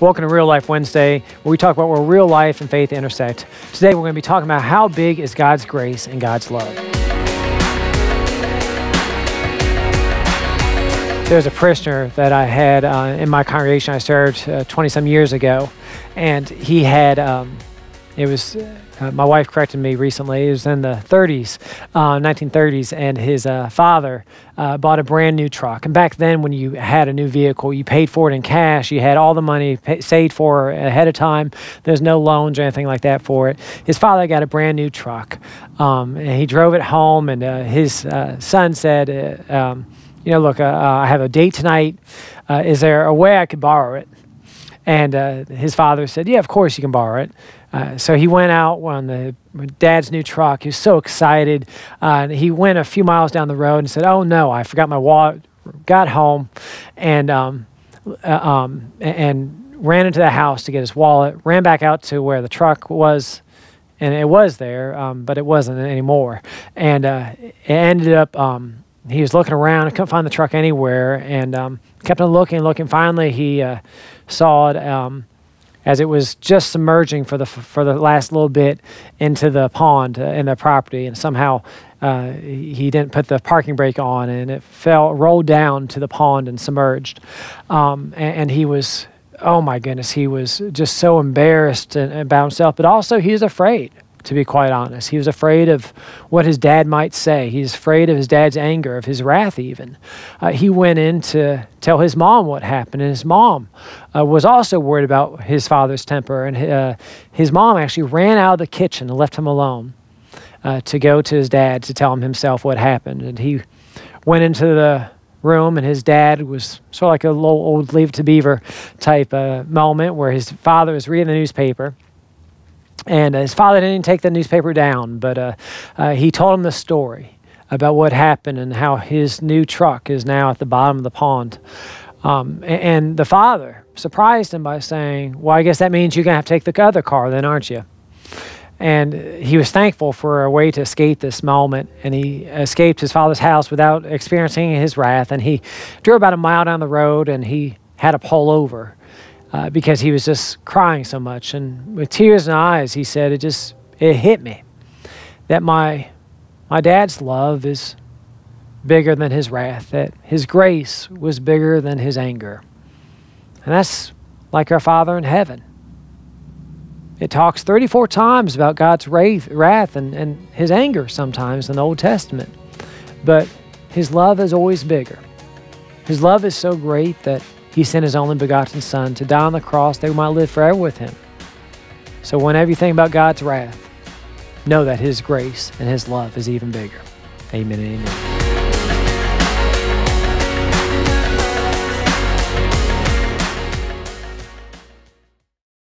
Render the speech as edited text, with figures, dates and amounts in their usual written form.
Welcome to Real Life Wednesday, where we talk about where real life and faith intersect. Today we're going to be talking about how big is God's grace and God's love. There's a parishioner that I had in my congregation I served 20-some years ago, and he had, my wife corrected me recently, it was in the 1930s, and his father bought a brand new truck. And back then, when you had a new vehicle, you paid for it in cash. You had all the money saved for ahead of time. There's no loans or anything like that for it. His father got a brand new truck, and he drove it home, and his son said, look, I have a date tonight. Is there a way I could borrow it? And his father said, yeah, of course you can borrow it. So he went out on the dad's new truck. He was so excited. He went a few miles down the road and said, oh no, I forgot my wallet. Got home and ran into the house to get his wallet, ran back out to where the truck was, and it was there, but it wasn't anymore. And it ended up, he was looking around and couldn't find the truck anywhere, and kept on looking. Finally, he saw it as it was just submerging for the last little bit into the pond in the property, and somehow he didn't put the parking brake on, and it rolled down to the pond and submerged. And he was, oh my goodness, he was just so embarrassed about himself, but also he was afraid. To be quite honest, he was afraid of what his dad might say. He's afraid of his dad's anger, of his wrath even. He went in to tell his mom what happened, and his mom was also worried about his father's temper. And his mom actually ran out of the kitchen and left him alone to go to his dad to tell him himself what happened. And he went into the room, and his dad was sort of like a little old Leave It to Beaver type moment where his father was reading the newspaper. And his father didn't even take the newspaper down, but he told him the story about what happened and how his new truck is now at the bottom of the pond. And the father surprised him by saying, well, I guess that means you're going to have to take the other car then, aren't you? And he was thankful for a way to escape this moment, and he escaped his father's house without experiencing his wrath. And he drove about a mile down the road, and he had to pull over. Because he was just crying so much. And with tears in his eyes, he said, it hit me that my dad's love is bigger than his wrath, that his grace was bigger than his anger. And that's like our Father in heaven. It talks 34 times about God's wrath and his anger sometimes in the Old Testament. But his love is always bigger. His love is so great that he sent his only begotten Son to die on the cross that we might live forever with him. So whenever you think about God's wrath, know that his grace and his love is even bigger. Amen and amen.